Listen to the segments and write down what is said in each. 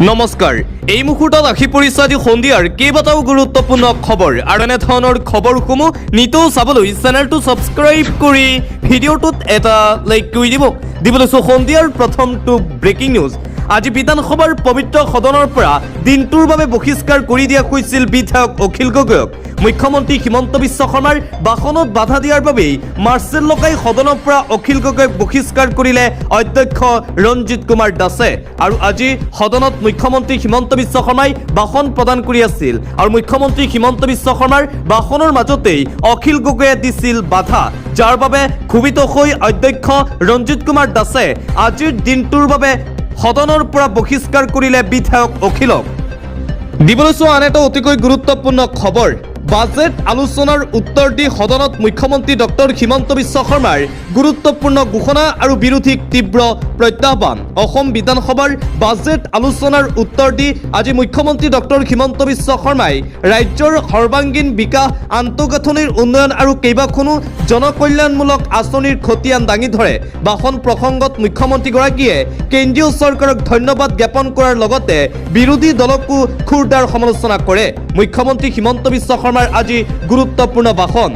নমস্কাৰ এই মুহূৰ্তত আহি পৰিছে আজি সন্ধিয়াৰ কেইবাটাও গুৰুত্বপূৰ্ণ খবৰ আৰু এনে ধৰণৰ খবৰসমূহ নিতৌ চাবলৈ চেনেলটো ছাবস্ক্ৰাইব কৰি ভিডিঅ'টোত এটা লাইক কৰি দিব লৈছোঁ সন্ধিয়াৰ প্ৰথমটো ব্ৰেকিং নিউজ। আজি বিধানসভাৰ পবিত্ৰ সদনৰ পৰা দিনটোৰ বাবে বহিষ্কাৰ কৰি দিয়া হৈছিল বিধায়ক অখিল গগৈক। মুখ্যমন্ত্ৰী হিমন্ত বিশ্ব শৰ্মাৰ ভাষণত বাধা দিয়াৰ বাবেই মাৰ্চেল লগাই সদনৰ পৰা অখিল গগৈক বহিষ্কাৰ কৰিলে অধ্যক্ষ ৰঞ্জিত কুমাৰ দাসে। আৰু আজি সদনত মুখ্যমন্ত্ৰী হিমন্ত বিশ্ব শৰ্মাই ভাষণ প্ৰদান কৰি আছিল আৰু মুখ্যমন্ত্ৰী হিমন্ত বিশ্ব শৰ্মাৰ ভাষণৰ মাজতেই অখিল গগৈয়ে দিছিল বাধা, যাৰ বাবে ক্ষোভিত হৈ অধ্যক্ষ ৰঞ্জিত কুমাৰ দাসে আজিৰ দিনটোৰ বাবে সদনৰ পৰা বহিষ্কাৰ কৰিলে বিধায়ক অখিলক। দিবলৈছো আন এটা অতিকৈ গুৰুত্বপূৰ্ণ খবৰ। বাজেট আলোচনাৰ উত্তৰ দি সদনত মুখ্যমন্ত্ৰী ডক্টৰ হিমন্ত বিশ্ব শৰ্মাৰ গুৰুত্বপূৰ্ণ ঘোষণা আৰু বিৰোধীক তীব্ৰ প্ৰত্যাহ্বান। অসম বিধানসভাৰ বাজেট আলোচনাৰ উত্তৰ দি আজি মুখ্যমন্ত্ৰী ডক্টৰ হিমন্ত বিশ্ব শৰ্মাই ৰাজ্যৰ সৰ্বাংগীন বিকাশ, আন্তঃগাঁথনিৰ উন্নয়ন আৰু কেইবাখনো জনকল্যাণমূলক আঁচনিৰ খতিয়ান দাঙি ধৰে। ভাষণ প্ৰসংগত মুখ্যমন্ত্ৰীগৰাকীয়ে কেন্দ্ৰীয় চৰকাৰক ধন্যবাদ জ্ঞাপন কৰাৰ লগতে বিৰোধী দলকো খুৰদাৰ সমালোচনা কৰে। মুখ্যমন্ত্ৰী হিমন্ত বিশ্ব শৰ্মাৰ আজি গুৰুত্বপূৰ্ণ ভাষণ।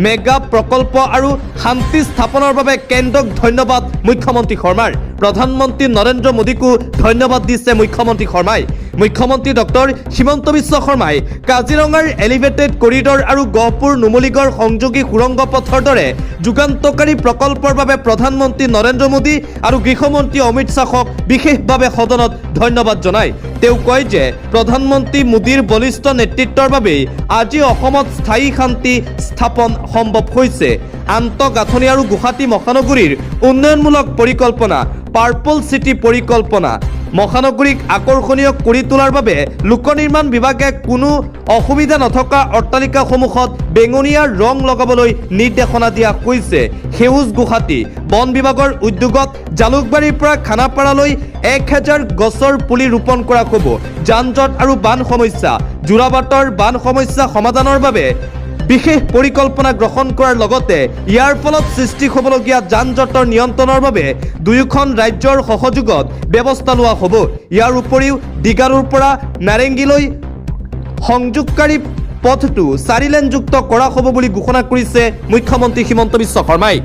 মেগা প্ৰকল্প আৰু শান্তি স্থাপনৰ বাবে কেন্দ্ৰক ধন্যবাদ মুখ্যমন্ত্ৰী শৰ্মাৰ। প্ৰধানমন্ত্ৰী নৰেন্দ্ৰ মোদীকো ধন্যবাদ দিছে মুখ্যমন্ত্ৰী শৰ্মাই। মুখ্যমন্ত্ৰী ডক্টৰ হিমন্ত বিশ্ব শৰ্মাই কাজিৰঙাৰ এলিভেটেড কৰিডৰ আৰু গহপুৰ নুমলীগড় সংযোগী সুৰংগ পথৰ দৰে যুগান্তকাৰী প্ৰকল্পৰ বাবে প্ৰধানমন্ত্ৰী নৰেন্দ্ৰ মোদী আৰু গৃহমন্ত্ৰী অমিত শ্বাহক বিশেষভাৱে সদনত ধন্যবাদ জনায়। তেওঁ কয় যে প্ৰধানমন্ত্ৰী মোদীৰ বলিষ্ঠ নেতৃত্বৰ বাবেই আজি অসমত স্থায়ী শান্তি স্থাপন সম্ভৱ হৈছে। আন্তঃগাঁথনি আৰু গুৱাহাটী মহানগৰীৰ উন্নয়নমূলক পৰিকল্পনা, পাৰ্পল চিটি পৰিকল্পনা, মহানগৰীক আকৰ্ষণীয় কৰি তোলাৰ বাবে লোক নিৰ্মাণ বিভাগে কোনো অসুবিধা নথকা অট্টালিকাসমূহত বেঙুনীয়া ৰং লগাবলৈ নিৰ্দেশনা দিয়া হৈছে। সেউজ গুৱাহাটী বন বিভাগৰ উদ্যোগত জালুকবাৰীৰ পৰা খানাপাৰালৈ 1000 গছৰ পুলি ৰোপণ কৰা হ'ব। যান জঁট আৰু বান সমস্যা, যোৰাবাটৰ বান সমস্যা সমাধানৰ বাবে বিশেষ পৰিকল্পনা গ্ৰহণ কৰাৰ লগতে ইয়াৰ ফলত সৃষ্টি হ'বলগীয়া যান জঁটৰ নিয়ন্ত্ৰণৰ বাবে দুয়োখন ৰাজ্যৰ সহযোগত ব্যৱস্থা লোৱা হ'ব। ইয়াৰ উপৰিও দিগাৰুৰ পৰা নাৰেংগীলৈ সংযোগকাৰী পথটো 4 লেনযুক্ত কৰা হ'ব বুলি ঘোষণা কৰিছে মুখ্যমন্ত্ৰী হিমন্ত বিশ্ব শৰ্মাই।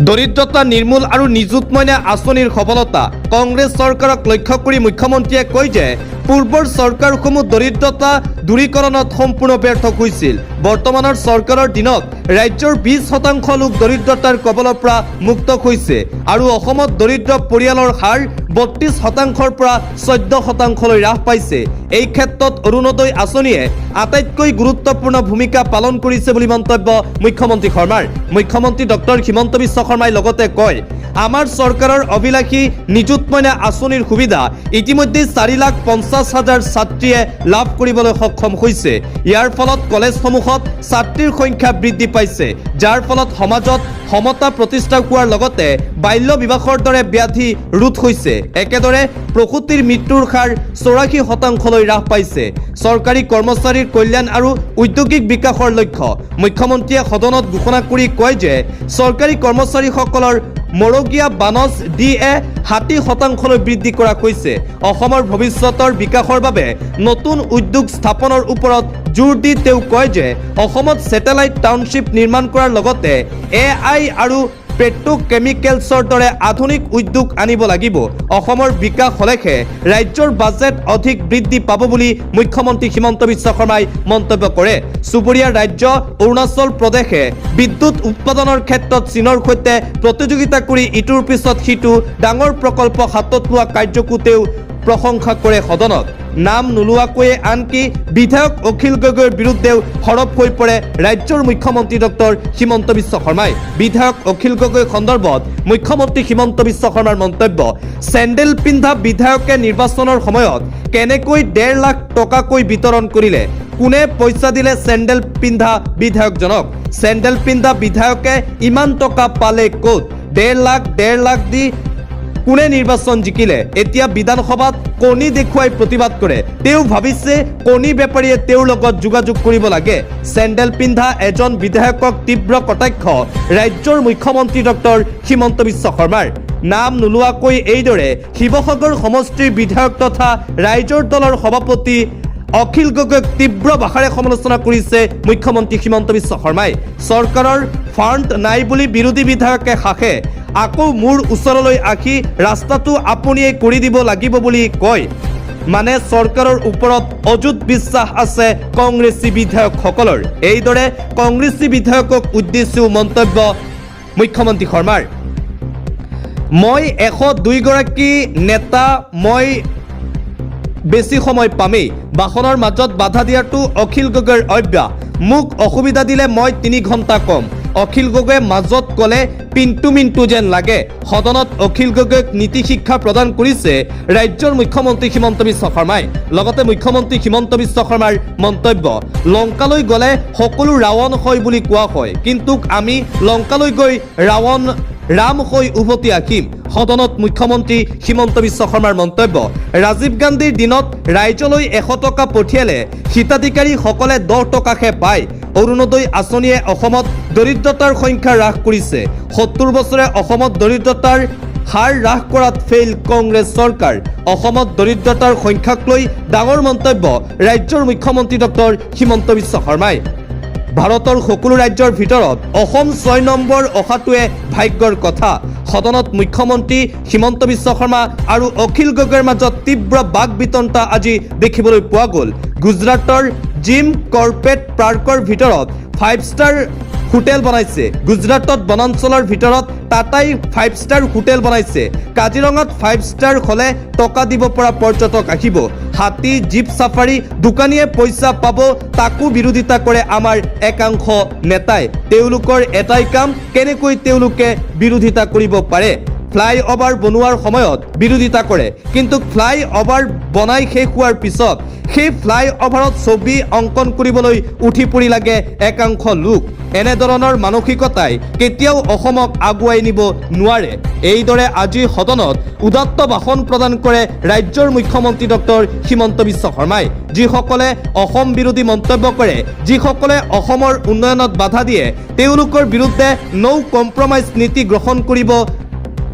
দৰিদ্ৰতা নিৰ্মূল আৰু নিযুত মইনা আঁচনিৰ সফলতা। কংগ্ৰেছ চৰকাৰক লক্ষ্য কৰি মুখ্যমন্ত্ৰীয়ে কয় যে পূৰ্বৰ চৰকাৰসমূহ দৰিদ্ৰতা দূৰীকৰণত সম্পূৰ্ণ ব্যৰ্থ হৈছিল। বৰ্তমানৰ চৰকাৰৰ দিনত ৰাজ্যৰ 20% লোক দৰিদ্ৰতাৰ কবলৰ পৰা মুক্ত হৈছে আৰু অসমত দৰিদ্ৰ পৰিয়ালৰ হাৰ 32%ৰ পৰা 14%লৈ হ্ৰাস পাইছে। এই ক্ষেত্ৰত অৰুণোদয় আঁচনিয়ে আটাইতকৈ গুৰুত্বপূৰ্ণ ভূমিকা পালন কৰিছে বুলি মন্তব্য মুখ্যমন্ত্ৰী শৰ্মাৰ। মুখ্যমন্ত্ৰী ডক্টৰ হিমন্ত বিশ্ব শৰ্মাই লগতে কয়, আমাৰ চৰকাৰৰ অভিলাষী নিযুত মইনা আঁচনিৰ সুবিধা ইতিমধ্যে 4,50,000 ছাত্ৰীয়ে লাভ কৰিবলৈ সক্ষম হৈছে। ইয়াৰ ফলত কলেজসমূহত ছাত্ৰীৰ সংখ্যা বৃদ্ধি পাইছে, যাৰ ফলত সমাজত সমতা প্ৰতিষ্ঠা হোৱাৰ লগতে বাল্য বিবাহৰ দৰে ব্যাধি ৰোধ হৈছে। একেদৰে প্ৰসূতিৰ মৃত্যুৰ হাৰ 84%লৈ হ্ৰাস পাইছে। চৰকাৰী কৰ্মচাৰীৰ কল্যাণ আৰু ঔদ্যোগিক বিকাশৰ লক্ষ্য। মুখ্যমন্ত্ৰীয়ে সদনত ঘোষণা কৰি কয় যে চৰকাৰী কৰ্মচাৰীসকলৰ মৰগীয়া বানজ DA 60%লৈ বৃদ্ধি কৰা হৈছে। অসমৰ ভৱিষ্যতৰ বিকাশৰ বাবে নতুন উদ্যোগ স্থাপনৰ ওপৰত জোৰ দি তেওঁ কয় যে অসমত ছেটেলাইট টাউনশ্বিপ নিৰ্মাণ কৰাৰ লগতে AI আৰু পেট্ৰকেমিকেলছৰ দৰে আধুনিক উদ্যোগ আনিব লাগিব। অসমৰ বিকাশ হলেহে ৰাজ্যৰ বাজেট অধিক বৃদ্ধি পাব বুলি মুখ্যমন্ত্ৰী হিমন্ত বিশ্ব শৰ্মাই মন্তব্য কৰে। চুবুৰীয়া ৰাজ্য অৰুণাচল প্ৰদেশে বিদ্যুৎ উৎপাদনৰ ক্ষেত্ৰত চীনৰ সৈতে প্ৰতিযোগিতা কৰি ইটোৰ পিছত সিটো ডাঙৰ প্ৰকল্প হাতত লোৱা কাৰ্যকো তেওঁ প্ৰশংসা কৰে। সদনত নাম নোলোৱাকৈয়ে আনকি বিধায়ক অখিল গগৈৰ বিৰুদ্ধেও সৰব হৈ পৰে ৰাজ্যৰ মুখ্যমন্ত্ৰী ডক্টৰ হিমন্ত বিশ্ব শৰ্মাই। বিধায়ক অখিল গগৈ সন্দৰ্ভত মুখ্যমন্ত্ৰী হিমন্ত বিশ্ব শৰ্মাৰ মন্তব্য, চেণ্ডেল পিন্ধা বিধায়কে নিৰ্বাচনৰ সময়ত কেনেকৈ 1.5 লাখ টকাকৈ বিতৰণ কৰিলে? কোনে পইচা দিলে চেণ্ডেল পিন্ধা বিধায়কজনক? চেণ্ডেল পিন্ধা বিধায়কে ইমান টকা পালে ক'ত? 1.5 লাখ দি কোনে নিৰ্বাচন জিকিলে? এতিয়া বিধানসভাত কণী দেখুৱাই প্ৰতিবাদ কৰে। তেওঁ ভাবিছে কণী বেপাৰীয়ে তেওঁৰ লগত যোগাযোগ কৰিব লাগে। চেণ্ডেল পিন্ধা এজন বিধায়কক তীব্ৰ কটাক্ষ ৰাজ্যৰ মুখ্যমন্ত্ৰী ডক্টৰ হিমন্ত বিশ্ব শৰ্মাৰ। নাম নোলোৱাকৈ এইদৰে শিৱসাগৰ সমষ্টিৰ বিধায়ক তথা ৰাইজৰ দলৰ সভাপতি অখিল গগৈক তীব্ৰ ভাষাৰে সমালোচনা কৰিছে মুখ্যমন্ত্ৰী হিমন্ত বিশ্ব শৰ্মাই। চৰকাৰৰ ফাণ্ড নাই বুলি বিৰোধী বিধায়কে শাসে আকৌ মোৰ ওচৰলৈ আহি ৰাস্তাটো আপুনিয়ে কৰি দিব লাগিব বুলি কয়। মানে চৰকাৰৰ ওপৰত অযুত বিশ্বাস আছে কংগ্ৰেছী বিধায়কসকলৰ। এইদৰে কংগ্ৰেছী বিধায়কক উদ্দেশ্যিও মন্তব্য মুখ্যমন্ত্ৰী শৰ্মাৰ। মই 102 গৰাকী নেতা, মই বেছি সময় পামেই। ভাষণৰ মাজত বাধা দিয়াটো অখিল গগৈৰ অভ্যাস। মোক অসুবিধা দিলে মই 3 ঘণ্টা কম। অখিল গগৈয়ে মাজত ক'লে পিণ্টু মিণ্টু যেন লাগে। সদনত অখিল গগৈক নীতি শিক্ষা প্ৰদান কৰিছে ৰাজ্যৰ মুখ্যমন্ত্ৰী হিমন্ত বিশ্ব শৰ্মাই। লগতে মুখ্যমন্ত্ৰী হিমন্ত বিশ্ব শৰ্মাৰ মন্তব্য, লংকালৈ গ'লে সকলো ৰাৱণ হয় বুলি কোৱা হয়, কিন্তু আমি লংকালৈ গৈ ৰাম হৈ উভতি আহিম। সদনত মুখ্যমন্ত্ৰী হিমন্ত বিশ্ব শৰ্মাৰ মন্তব্য। ৰাজীৱ গান্ধীৰ দিনত ৰাইজলৈ 100 টকা পঠিয়ালে হিতাধিকাৰীসকলে 10 টকাহে পায়। অৰুণোদয় আঁচনিয়ে অসমত দৰিদ্ৰতাৰ সংখ্যা হ্ৰাস কৰিছে। 70 বছৰে অসমত দৰিদ্ৰতাৰ হাৰ হ্ৰাস কৰাত ফেইল কংগ্ৰেছ চৰকাৰ। অসমত দৰিদ্ৰতাৰ সংখ্যাক লৈ ডাঙৰ মন্তব্য ৰাজ্যৰ মুখ্যমন্ত্ৰী ডক্টৰ হিমন্ত বিশ্ব শৰ্মাই। ভাৰতৰ সকলো ৰাজ্যৰ ভিতৰত অসম 6 নম্বৰ অহাটোৱে ভাগ্যৰ কথা। সদনত মুখ্যমন্ত্ৰী হিমন্ত বিশ্ব শৰ্মা আৰু অখিল গগৈৰ মাজত তীব্ৰ বাক বিতণ্ডা আজি দেখিবলৈ পোৱা গ'ল। গুজৰাটৰ জিম কৰ্পেট পাৰ্কৰ ভিতৰত 5 ষ্টাৰ হোটেল বনাইছে। গুজৰাটত বনাঞ্চলৰ ভিতৰত টাটাই 5 ষ্টাৰ হোটেল বনাইছে। কাজিৰঙাত 5 ষ্টাৰ হ'লে টকা দিব পৰা পৰ্যটক আহিব। হাতী, জীপ চাফাৰী, দোকানীয়ে পইচা পাব, তাকো বিৰোধিতা কৰে আমাৰ একাংশ নেতাই। তেওঁলোকৰ এটাই কাম, কেনেকৈ তেওঁলোকে বিৰোধিতা কৰিব পাৰে। ফ্লাইঅভাৰ বনোৱাৰ সময়ত বিৰোধিতা কৰে, কিন্তু ফ্লাইঅভাৰ বনাই শেষ হোৱাৰ পিছত সেই ফ্লাইঅভাৰত ছবি অংকন কৰিবলৈ উঠি পৰি লাগে একাংশ লোক। এনেধৰণৰ মানসিকতাই কেতিয়াও অসমক আগুৱাই নিব নোৱাৰে। এইদৰে আজি সদনত উদাত্ত ভাষণ প্ৰদান কৰে ৰাজ্যৰ মুখ্যমন্ত্ৰী ডক্টৰ হিমন্ত বিশ্ব শৰ্মাই। যিসকলে অসম বিৰোধী মন্তব্য কৰে, যিসকলে অসমৰ উন্নয়নত বাধা দিয়ে, তেওঁলোকৰ বিৰুদ্ধে নৌ কম্প্ৰমাইজ নীতি গ্ৰহণ কৰিব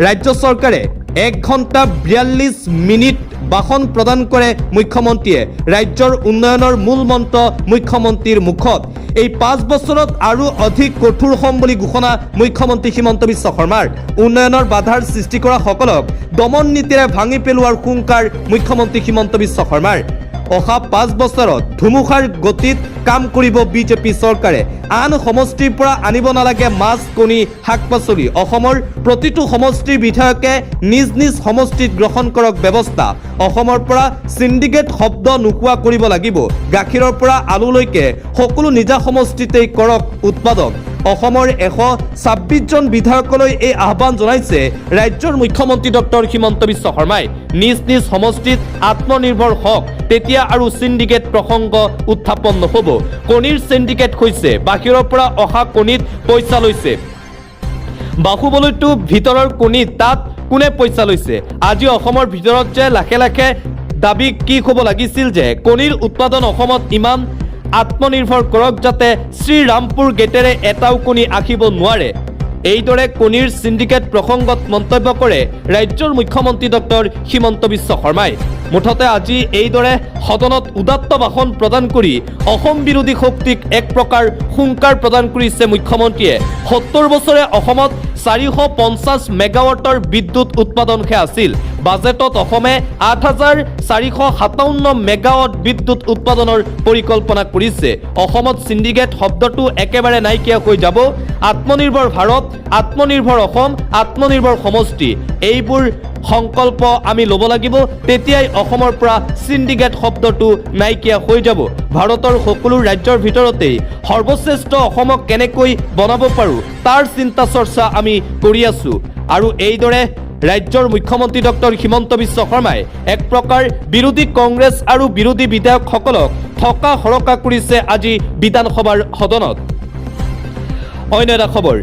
ৰাজ্য চৰকাৰে। 1 ঘণ্টা 42 মিনিট ভাষণ প্ৰদান কৰে মুখ্যমন্ত্ৰীয়ে। ৰাজ্যৰ উন্নয়নৰ মূল মন্ত্ৰ মুখ্যমন্ত্ৰীৰ মুখত। এই 5 বছৰত আৰু অধিক কঠোৰ হ'ম বুলি ঘোষণা মুখ্যমন্ত্ৰী হিমন্ত বিশ্ব শৰ্মাৰ। উন্নয়নৰ বাধাৰ সৃষ্টি কৰা সকলক দমন নীতিৰে ভাঙি পেলোৱাৰ হুংকাৰ মুখ্যমন্ত্ৰী হিমন্ত বিশ্ব শৰ্মাৰ। অহা 5 বছৰত ধুমুহাৰ গতিত কাম কৰিব বিজেপি চৰকাৰে। আন সমষ্টিৰ পৰা আনিব নালাগে মাছ, কণী, শাক পাচলি। অসমৰ প্ৰতিটো সমষ্টিৰ বিধায়কে নিজ নিজ সমষ্টিত গ্ৰহণ কৰক ব্যৱস্থা। অসমৰ পৰা চিণ্ডিকেট শব্দ নোহোৱা কৰিব লাগিব। গাখীৰৰ পৰা আলুলৈকে সকলো নিজা সমষ্টিতেই কৰক উৎপাদক। অসমৰ 126 জন বিধায়কলৈ এই আহ্বান জনাইছে ৰাজ্যৰ মুখ্যমন্ত্ৰী ডক্টৰ হিমন্ত বিশ্ব শৰ্মাই। নিজ নিজ সমষ্টিত আত্মনিৰ্ভৰ হওক, তেতিয়া আৰু চিণ্ডিকেট প্ৰসংগ উত্থাপন নহ'ব। কণীৰ চিণ্ডিকেট হৈছে বাহিৰৰ পৰা অহা কণীত পইচা লৈছে। বাহুবলীটো ভিতৰৰ কণীত, তাত কোনে পইচা লৈছে? আজি অসমৰ ভিতৰত যে লাখে লাখে দাবী কি হ'ব লাগিছিল যে কণীৰ উৎপাদন অসমত ইমান আত্মনিৰ্ভৰ কৰক যাতে শ্ৰীৰামপুৰ গেটেৰে এটাও কণী আহিব নোৱাৰে। এইদৰে কণীৰ চিণ্ডিকেট প্ৰসংগত মন্তব্য কৰে ৰাজ্যৰ মুখ্যমন্ত্ৰী ডক্টৰ হিমন্ত বিশ্ব শৰ্মাই। মুঠতে আজি এইদৰে সদনত উদাত্ত ভাষণ প্ৰদান কৰি অসম বিৰোধী শক্তিক এক প্ৰকাৰ হুংকাৰ প্ৰদান কৰিছে মুখ্যমন্ত্ৰীয়ে। 70 বছৰে অসমত 450 মেগাৱাটৰ বিদ্যুৎ উৎপাদনহে আছিল। বাজেটত অসমে 8457 মেগাৱাট বিদ্যুৎ উৎপাদনৰ পৰিকল্পনা কৰিছে। অসমত চিণ্ডিকেট শব্দটো একেবাৰে নাইকিয়া হৈ যাব। আত্মনিৰ্ভৰ ভাৰত, আত্মনিৰ্ভৰ অসম, আত্মনিৰ্ভৰ সমষ্টি, এইবোৰ সংকল্প আমি ল'ব লাগিব। তেতিয়াই অসমৰ পৰা চিণ্ডিকেট শব্দটো নাইকিয়া হৈ যাব। ভাৰতৰ সকলো ৰাজ্যৰ ভিতৰতেই সৰ্বশ্ৰেষ্ঠ অসমক কেনেকৈ বনাব পাৰোঁ তাৰ চিন্তা চৰ্চা আমি কৰি আছোঁ। আৰু এইদৰে ৰাজ্যৰ মুখ্যমন্ত্ৰী ডক্টৰ হিমন্ত বিশ্ব শৰ্মাই এক প্ৰকাৰ বিৰোধী কংগ্ৰেছ আৰু বিৰোধী বিধায়কসকলক থকা সৰকা কৰিছে আজি বিধানসভাৰ সদনত। অন্য এটা খবৰ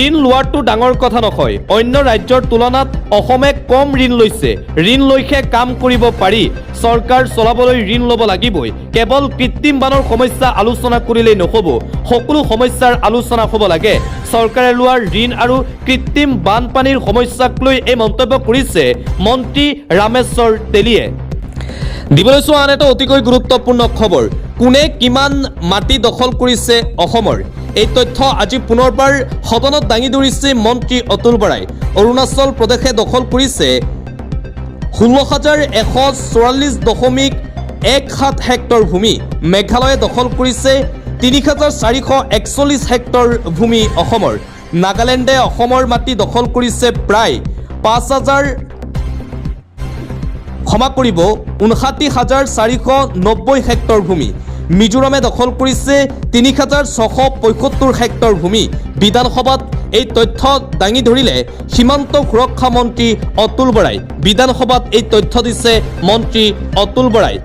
ঋণ লোৱাটো ডাঙৰ কথা নহয় অন্য ৰাজ্যৰ তুলনাত অসমে কম ঋণ লৈছে ঋণ লৈহে কাম কৰিব পাৰি চৰকাৰ চলাবলৈ ঋণ ল'ব লাগিবই কেৱল কৃত্ৰিম বানৰ সমস্যা আলোচনা কৰিলেই নহ'ব সকলো সমস্যাৰ আলোচনা হ'ব লাগে চৰকাৰে লোৱা ঋণ আৰু কৃত্ৰিম বানপানীৰ সমস্যাক লৈ এই মন্তব্য কৰিছে মন্ত্ৰী ৰামেশ্বৰ তেলীয়ে দিবলৈ চোৱা আন এটা অতিকৈ গুৰুত্বপূৰ্ণ খবৰ কোনে কিমান মাটি দখল কৰিছে অসমৰ এই তথ্য আজি পুনৰবাৰ সদনত দাঙি ধৰিছে মন্ত্ৰী অতুল বৰাই অৰুণাচল প্ৰদেশে দখল কৰিছে 16,144.17 হেক্টৰ ভূমি মেঘালয়ে দখল কৰিছে 3,441 হেক্টৰ ভূমি অসমৰ নাগালেণ্ডে অসমৰ মাটি দখল কৰিছে প্ৰায় 59,490 হেক্টৰ ভূমি মিজোৰামে দখল কৰিছে 3,675 হেক্টৰ ভূমি বিধানসভাত এই তথ্য দাঙি ধৰিলে সীমান্ত সুৰক্ষা মন্ত্ৰী অতুল বৰাই বিধানসভাত এই তথ্য দিছে মন্ত্ৰী অতুল বৰাই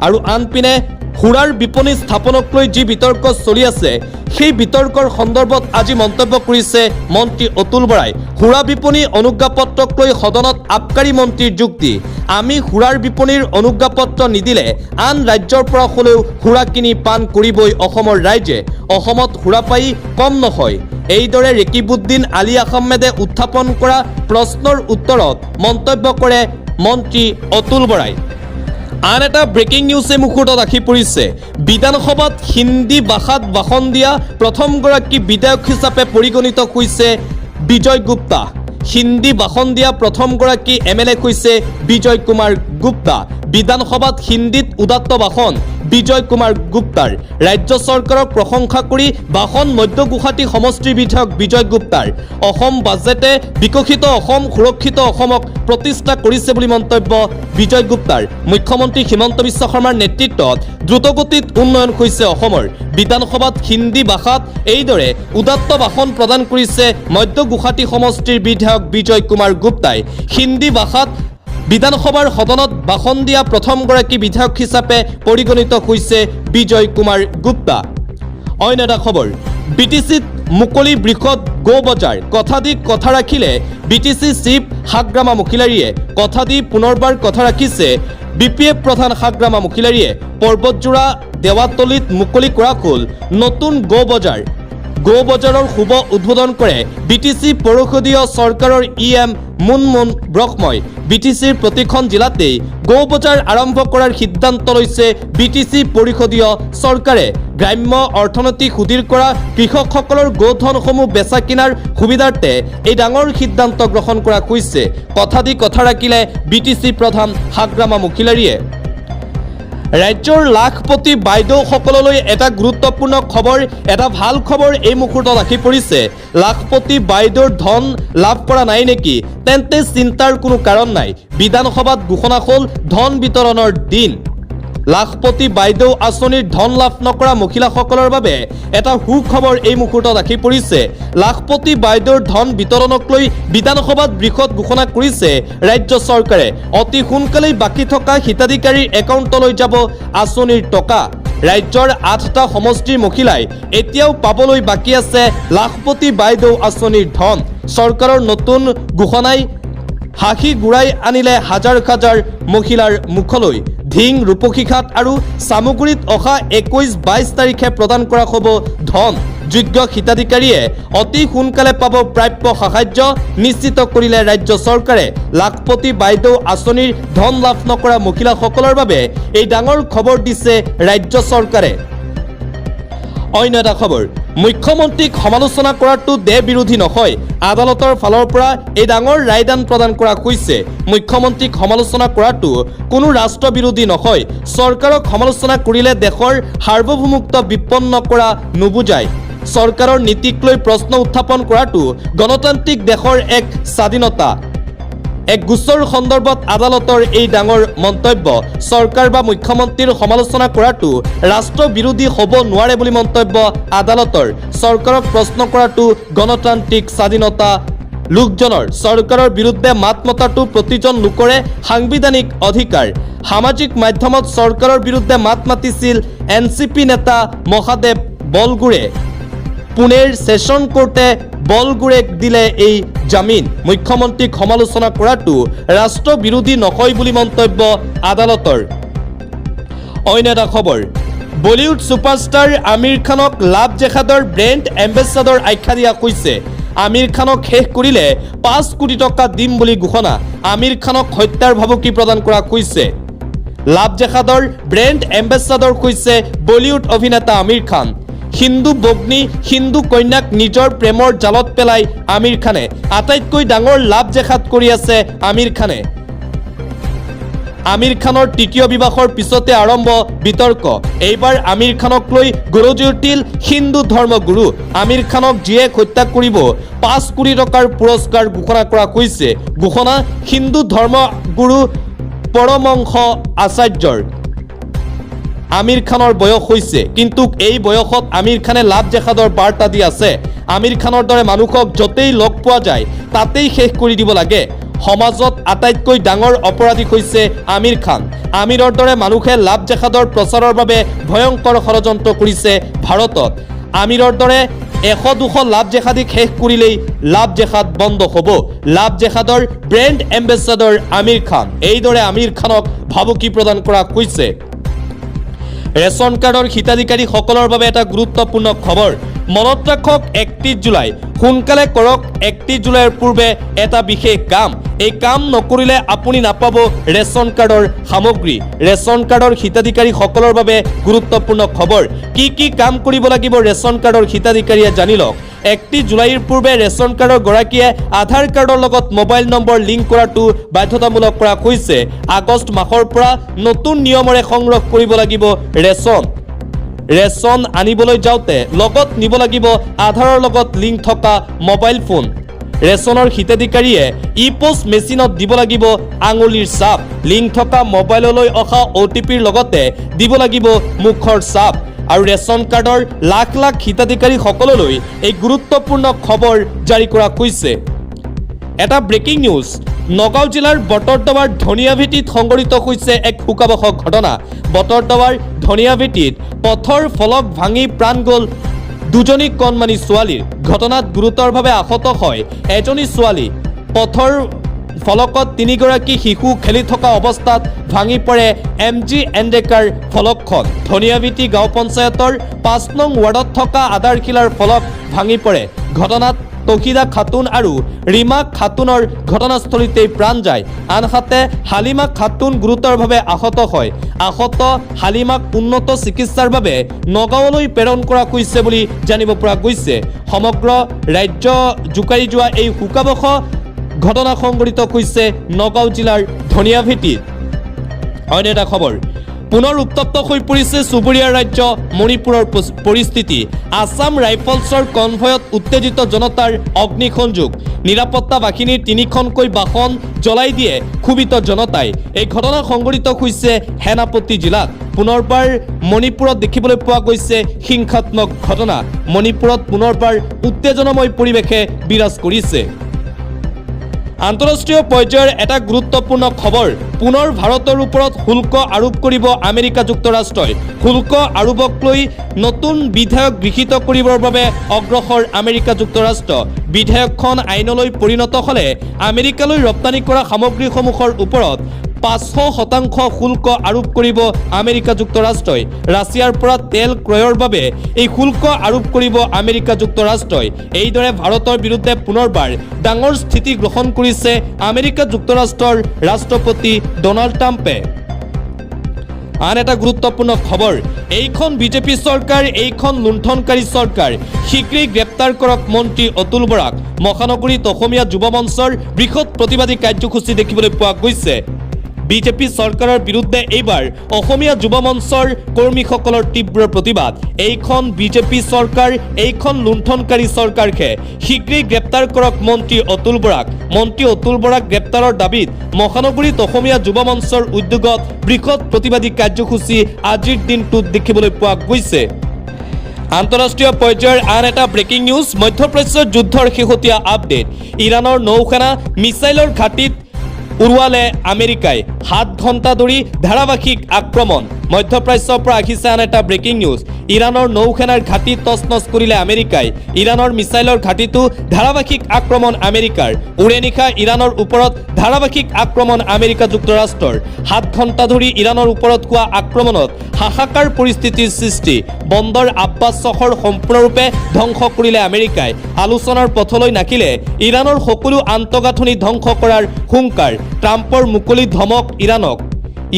আৰু আনপিনে সুৰাৰ বিপণী স্থাপনক লৈ যি বিতৰ্ক চলি আছে সেই বিতৰ্কৰ সন্দৰ্ভত আজি মন্তব্য কৰিছে মন্ত্ৰী অতুল বৰাই সুৰা বিপণী অনুজ্ঞাপত্ৰক লৈ সদনত আবকাৰী মন্ত্ৰীৰ যুক্তি আমি সুৰাৰ বিপণীৰ অনুজ্ঞাপত্ৰ নিদিলে আন ৰাজ্যৰ পৰা হ'লেও সুৰা কিনি পান কৰিবই অসমৰ ৰাইজে অসমত সুৰা পাই কম নহয় এইদৰে ৰেকিবুদ্দিন আলী আহমেদে উত্থাপন কৰা প্ৰশ্নৰ উত্তৰত মন্তব্য কৰে মন্ত্ৰী অতুল বৰাই আন এটা ব্ৰেকিং নিউজে মুহূৰ্তত আহি পৰিছে বিধানসভাত হিন্দী ভাষাত ভাষণ দিয়া প্ৰথমগৰাকী বিধায়ক হিচাপে পৰিগণিত হৈছে বিজয় গুপ্তা হিন্দী ভাষণ দিয়া প্ৰথমগৰাকী এমএলএ হৈছে বিজয় কুমাৰ গুপ্তা বিধানসভাত হিন্দীত উদাত্ত ভাষণ বিজয় কুমাৰ গুপ্তাৰ ৰাজ্য চৰকাৰক প্ৰশংসা কৰি ভাষণ মধ্য গুৱাহাটী সমষ্টিৰ বিধায়ক বিজয় গুপ্তাৰ অসম বাজেটে বিকশিত অসম সুৰক্ষিত অসমক প্ৰতিষ্ঠা কৰিছে বুলি মন্তব্য বিজয় গুপ্তাৰ মুখ্যমন্ত্ৰী হিমন্ত বিশ্ব শৰ্মাৰ নেতৃত্বত দ্ৰুতগতিত উন্নয়ন হৈছে অসমৰ বিধানসভাত হিন্দী ভাষাত এইদৰে উদাত্ত ভাষণ প্ৰদান কৰিছে মধ্য গুৱাহাটী সমষ্টিৰ বিধায়ক বিজয় কুমাৰ গুপ্তাই হিন্দী ভাষাত বিধানসভাৰ সদনত ভাষণ দিয়া প্ৰথমগৰাকী বিধায়ক হিচাপে পৰিগণিত হৈছে বিজয় কুমাৰ গুপ্তা অন্য এটা খবৰ বিটিচিত মুকলি বৃহৎ গো বজাৰ কথা দি কথা ৰাখিলে বিটিচি চিফ হাগ্ৰামা মখিলাৰীয়ে কথা দি পুনৰবাৰ কথা ৰাখিছে বিপিএফ প্ৰধান হাগ্ৰামা মখিলাৰীয়ে পৰ্বতজোৰা দেৱাতলিত মুকলি কৰা হ'ল নতুন গো বজাৰৰ শুভ উদ্বোধন কৰে বিটিচি পৰিষদীয় চৰকাৰৰ ইএম মুনমুন ব্ৰহ্মই বিটিচিৰ প্ৰতিখন জিলাতেই গো বজাৰ আৰম্ভ কৰাৰ সিদ্ধান্ত লৈছে বিটিচি পৰিষদীয় চৰকাৰে গ্ৰাম্য অৰ্থনীতি সুদৃঢ় কৰা কৃষকসকলৰ গোধনসমূহ বেচা কিনাৰ সুবিধাৰ্থে এই ডাঙৰ সিদ্ধান্ত গ্ৰহণ কৰা হৈছে কথা দি কথা ৰাখিলে বিটিচি প্ৰধান হাগ্ৰামা মখিলাৰীয়ে ৰাজ্যৰ লাখপতি বাইদেউসকললৈ এটা গুৰুত্বপূৰ্ণ খবৰ এটা ভাল খবৰ এই মুহূৰ্তত আহি পৰিছে লাখপতি বাইদেউৰ ধন লাভ কৰা নাই নেকি তেন্তে চিন্তাৰ কোনো কাৰণ নাই বিধানসভাত ঘোষণা হ'ল ধন বিতৰণৰ দিন লাখপতি বাইদেউ আঁচনিৰ ধন লাভ নকৰা মহিলাসকলৰ বাবে এটা সুখবৰ এই মুহূৰ্তত আহি পৰিছে লাখপতি বাইদেউৰ ধন বিতৰণক লৈ বিধানসভাত বৃহৎ ঘোষণা কৰিছে ৰাজ্য চৰকাৰে অতি সোনকালেই বাকি থকা হিতাধিকাৰীৰ একাউণ্টলৈ যাব আঁচনিৰ টকা ৰাজ্যৰ 8টা সমষ্টিৰ মহিলাই এতিয়াও পাবলৈ বাকি আছে লাখপতি বাইদেউ আঁচনিৰ ধন চৰকাৰৰ নতুন ঘোষণাই হাঁহি গুৰাই আনিলে হাজাৰ হাজাৰ মহিলাৰ মুখলৈ ধিং ৰূপসীঘাট আৰু সামগুৰিত অহা 21-22 তাৰিখে প্ৰদান কৰা হ'ব ধন যোগ্য হিতাধিকাৰীয়ে অতি সোনকালে পাব প্ৰাপ্য সাহায্য নিশ্চিত কৰিলে ৰাজ্য চৰকাৰে লাখপতি বাইদেউ আঁচনিৰ ধন লাভ নকৰা মহিলাসকলৰ বাবে এই ডাঙৰ খবৰ দিছে ৰাজ্য চৰকাৰে অন্য এটা খবৰ মুখ্যমন্ত্ৰীক সমালোচনা কৰাটো দেহ বিৰোধী নহয় আদালতৰ ফালৰ পৰা এই ডাঙৰ ৰায়দান প্ৰদান কৰা হৈছে মুখ্যমন্ত্ৰীক সমালোচনা কৰাটো কোনো ৰাষ্ট্ৰ বিৰোধী নহয় চৰকাৰক সমালোচনা কৰিলে দেশৰ সাৰ্বভৌমত্ব বিপন্ন কৰা নুবুজায় চৰকাৰৰ নীতিক লৈ প্ৰশ্ন উত্থাপন কৰাটো গণতান্ত্ৰিক দেশৰ এক স্বাধীনতা এক গোচৰ সন্দৰ্ভত আদালতৰ এই ডাঙৰ মন্তব্য চৰকাৰ বা মুখ্যমন্ত্ৰীৰ সমালোচনা কৰাটো ৰাষ্ট্ৰ বিৰোধী হ'ব নোৱাৰে বুলি মন্তব্য আদালতৰ চৰকাৰক প্ৰশ্ন কৰাটো গণতান্ত্ৰিক স্বাধীনতা লোকজনৰ চৰকাৰৰ বিৰুদ্ধে মাত মতাটো প্ৰতিজন লোকৰে সাংবিধানিক অধিকাৰ সামাজিক মাধ্যমত চৰকাৰৰ বিৰুদ্ধে মাত মাতিছিল এনচিপি নেতা মহাদেৱ বলগুৰে পুনেৰ সেশন কোৰ্টে বলগুৰেক দিলে এই জামিন মুখ্যমন্ত্ৰীক সমালোচনা কৰাটো ৰাষ্ট্ৰবিৰোধী নহয় বুলি মন্তব্য আদালতৰ অন্য এটা খবৰ বলিউড সুপাৰষ্টাৰ আমিৰ খানক লাভ জেহাদৰ ব্ৰেণ্ড এম্বেছাডৰ আখ্যা দিয়া হৈছে আমিৰ খানক শেষ কৰিলে 5 কোটি টকা দিম বুলি ঘোষণা আমিৰ খানক হত্যাৰ ভাবুকি প্ৰদান কৰা হৈছে লাভ জেহাদৰ ব্ৰেণ্ড এম্বেছাডৰ হৈছে বলিউড অভিনেতা আমিৰ খান হিন্দু বগ্নী হিন্দু কন্যাক নিজৰ প্ৰেমৰ জালত পেলাই আমিৰ খানে আটাইতকৈ ডাঙৰ লাভ জেহাদ কৰি আছে আমিৰ খানে আমিৰ খানৰ তৃতীয় বিবাহৰ পিছতে আৰম্ভ বিতৰ্ক এইবাৰ আমিৰ খানক লৈ গৰজি উঠিল হিন্দু ধৰ্মগুৰু আমিৰ খানক যিয়ে হত্যা কৰিব 5 কোটি টকাৰ পুৰস্কাৰ ঘোষণা কৰা হৈছে ঘোষণা হিন্দু ধৰ্মগুৰু পৰমংশ আচাৰ্যৰ আমিৰ খানৰ বয়স হৈছে কিন্তু এই বয়সত আমিৰ খানে লাভ জেহাদৰ বাৰ্তা দি আছে আমিৰ খানৰ দৰে মানুহক যতেই লগ পোৱা যায় তাতেই শেষ কৰি দিব লাগে সমাজত আটাইতকৈ ডাঙৰ অপৰাধী হৈছে আমিৰ খান আমিৰৰ দৰে মানুহে লাভ জেহাদৰ প্ৰচাৰৰ বাবে ভয়ংকৰ ষড়যন্ত্ৰ কৰিছে ভাৰতত আমিৰৰ দৰে 100-200 লাভ জেহাদীক শেষ কৰিলেই লাভ জেহাদ বন্ধ হ'ব লাভ জেহাদৰ ব্ৰেণ্ড এম্বেছাডৰ আমিৰ খান এইদৰে আমিৰ খানক ভাবুকি প্ৰদান কৰা হৈছে ৰেচন কাৰ্ডৰ হিতাধিকাৰীসকলৰ বাবে এটা গুৰুত্বপূৰ্ণ খবৰ মনত ৰাখক 31 জুলাই সোনকালে কৰক 31 জুলাইৰ পূৰ্বে এটা বিশেষ কাম এই কাম নকৰিলে আপুনি নাপাব ৰেচন কাৰ্ডৰ সামগ্ৰী ৰেচন কাৰ্ডৰ হিতাধিকাৰীসকলৰ বাবে গুৰুত্বপূৰ্ণ খবৰ কি কাম কৰিব লাগিব ৰেচন কাৰ্ডৰ হিতাধিকাৰীয়ে জানি লওক 31 জুলাইৰ পূৰ্বে ৰেচন কাৰ্ডৰ গৰাকীয়ে আধাৰ কাৰ্ডৰ লগত মোবাইল নম্বৰ লিংক কৰাটো বাধ্যতামূলক কৰা হৈছে আগষ্ট মাহৰ পৰা নতুন নিয়মৰে সংগ্ৰহ কৰিব লাগিব ৰেচন আনিবলৈ যাওঁতে লগত নিব লাগিব আধাৰৰ লগত লিংক থকা মোবাইল ফোন ৰেচনৰ হিতাধিকাৰীয়ে ই পোষ্ট মেচিনত দিব লাগিব আঙুলিৰ ছাপ লিংক থকা মোবাইললৈ অহা OTPৰ লগতে দিব লাগিব মুখৰ ছাপ আৰু ৰেচন কাৰ্ডৰ লাখ লাখ হিতাধিকাৰীসকললৈ এই গুৰুত্বপূৰ্ণ খবৰ জাৰি কৰা হৈছে এটা ব্ৰেকিং নিউজ নগাঁও জিলাৰ বটৰদৱাৰ ধনিয়াভেটিত সংঘটিত হৈছে এক শোকাবহ ঘটনা বটৰদৱাৰ ধনিয়াভেটিত পথৰ ফলক ভাঙি প্ৰাণ গ'ল দুজনী কণমানি ছোৱালীৰ ঘটনাত গুৰুতৰভাৱে আহত হয় এজনী ছোৱালী পথৰ ফলকত 3 গৰাকী শিশু খেলি থকা অৱস্থাত ভাঙি পৰে MG এণ্ডেকাৰ ফলকখন ধনিয়াভেটি গাঁও পঞ্চায়তৰ 5 নং ৱাৰ্ডত থকা আধাৰশিলাৰ ফলক ভাঙি পৰে ঘটনাত তহিদা খাতুন আৰু ৰীমা খাতুনৰ ঘটনাস্থলীতেই প্ৰাণ যায় আনহাতে হালিমা খাতুন গুৰুতৰভাৱে আহত হয় আহত হালিমাক উন্নত চিকিৎসাৰ বাবে নগাঁৱলৈ প্ৰেৰণ কৰা হৈছে বুলি জানিব পৰা গৈছে সমগ্ৰ ৰাজ্য জোকাৰি যোৱা এই শোকাবহ ঘটনা সংঘটিত হৈছে নগাঁও জিলাৰ ধনিয়াভেটিত অন্য এটা খবৰ পুনৰ উত্তপ্ত হৈ পৰিছে চুবুৰীয়া ৰাজ্য মণিপুৰৰ পৰিস্থিতি আসাম ৰাইফলছৰ কনভয়ত উত্তেজিত জনতাৰ অগ্নিসংযোগ নিৰাপত্তা বাহিনীৰ 3খনকৈ বাহন জ্বলাই দিয়ে ক্ষোভিত জনতাই এই ঘটনা সংঘটিত হৈছে সেনাপতি জিলাত পুনৰবাৰ মণিপুৰত দেখিবলৈ পোৱা গৈছে হিংসাত্মক ঘটনা মণিপুৰত পুনৰবাৰ উত্তেজনাময় পৰিৱেশে বিৰাজ কৰিছে আন্তঃৰাষ্ট্ৰীয় পৰ্যায়ৰ এটা গুৰুত্বপূৰ্ণ খবৰ পুনৰ ভাৰতৰ ওপৰত শুল্ক আৰোপ কৰিব আমেৰিকা যুক্তৰাষ্ট্ৰই শুল্ক আৰোপক লৈ নতুন বিধেয়ক গৃহীত কৰিবৰ বাবে অগ্ৰসৰ আমেৰিকা যুক্তৰাষ্ট্ৰ বিধেয়কখন আইনলৈ পৰিণত হ'লে আমেৰিকালৈ ৰপ্তানি কৰা সামগ্ৰীসমূহৰ ওপৰত 500% শুল্ক আৰোপ কৰিব আমেৰিকা যুক্তৰাষ্ট্ৰই ৰাছিয়াৰ পৰা তেল ক্ৰয়ৰ বাবে এই শুল্ক আৰোপ কৰিব আমেৰিকা যুক্তৰাষ্ট্ৰই এইদৰে ভাৰতৰ বিৰুদ্ধে পুনৰবাৰ ডাঙৰ স্থিতি গ্ৰহণ কৰিছে আমেৰিকা যুক্তৰাষ্ট্ৰৰ ৰাষ্ট্ৰপতি ডনাল্ড ট্ৰাম্পে আন এটা গুৰুত্বপূৰ্ণ খবৰ এইখন বিজেপি চৰকাৰ এইখন লুণ্ঠনকাৰী চৰকাৰ শীঘ্ৰেই গ্ৰেপ্তাৰ কৰক মন্ত্ৰী অতুল বৰাক মহানগৰীত অসমীয়া যুৱ মঞ্চৰ বৃহৎ প্ৰতিবাদী কাৰ্যসূচী দেখিবলৈ পোৱা গৈছে বিজেপি চৰকাৰৰ বিৰুদ্ধে এইবাৰ অসমীয়া যুৱ মঞ্চৰ কৰ্মীসকলৰ তীব্ৰ প্ৰতিবাদ এইখন বিজেপি চৰকাৰ এইখন লুণ্ঠনকাৰী চৰকাৰকে শীঘ্ৰেই গ্ৰেপ্তাৰ কৰক মন্ত্ৰী অতুল বৰাক গ্ৰেপ্তাৰৰ দাবীত মহানগৰীত অসমীয়া যুৱ মঞ্চৰ উদ্যোগত বৃহৎ প্ৰতিবাদী কাৰ্যসূচী আজিৰ দিনটোত দেখিবলৈ পোৱা গৈছে আন্তঃৰাষ্ট্ৰীয় পৰ্যায়ৰ আন এটা ব্ৰেকিং নিউজ মধ্যপ্ৰাচ্যৰ যুদ্ধৰ শেহতীয়া আপডেট ইৰাণৰ নৌসেনা মিছাইলৰ ঘাটিত উৰুৱালে আমেৰিকাই 7 ঘণ্টা ধৰি ধাৰাবাহিক আক্ৰমণ মধ্যপ্ৰাচ্যৰ পৰা আহিছে আন এটা ব্ৰেকিং নিউজ। ইৰাণৰ নৌসেনাৰ ঘাটি তছনছ কৰিলে আমেৰিকাই। ইৰাণৰ মিছাইলৰ ঘাটিটো ধাৰাবাহিক আক্ৰমণ আমেৰিকাৰ। উৰে নিশা ইৰাণৰ ওপৰত ধাৰাবাহিক আক্ৰমণ আমেৰিকা যুক্তৰাষ্ট্ৰৰ। 7 ঘণ্টা ধৰি ইৰাণৰ ওপৰত হোৱা আক্ৰমণত হাহাকাৰ পৰিস্থিতিৰ সৃষ্টি। বন্দৰ আব্বাছ চহৰ সম্পূৰ্ণৰূপে ধ্বংস কৰিলে আমেৰিকাই। আলোচনাৰ পথলৈ নাকিলে ইৰাণৰ সকলো আন্তঃগাঁথনি ধ্বংস কৰাৰ হুংকাৰ। ট্ৰাম্পৰ মুকলি ধমক ইৰাণক।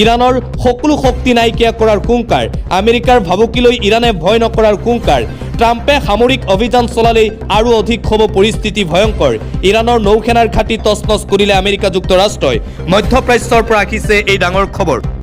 ইৰাণৰ সকলো শক্তি নাইকিয়া কৰাৰ হুংকাৰ। আমেৰিকাৰ ভাবুকিলৈ ইৰাণে ভয় নকৰাৰ হুংকাৰ। ট্ৰাম্পে সামৰিক অভিযান চলালেই আৰু অধিক হ'ব পৰিস্থিতি ভয়ংকৰ। ইৰাণৰ নৌসেনাৰ ঘাটি তছনছ কৰিলে আমেৰিকা যুক্তৰাষ্ট্ৰই। মধ্যপ্ৰাচ্যৰ পৰা আহিছে এই ডাঙৰ খবৰ।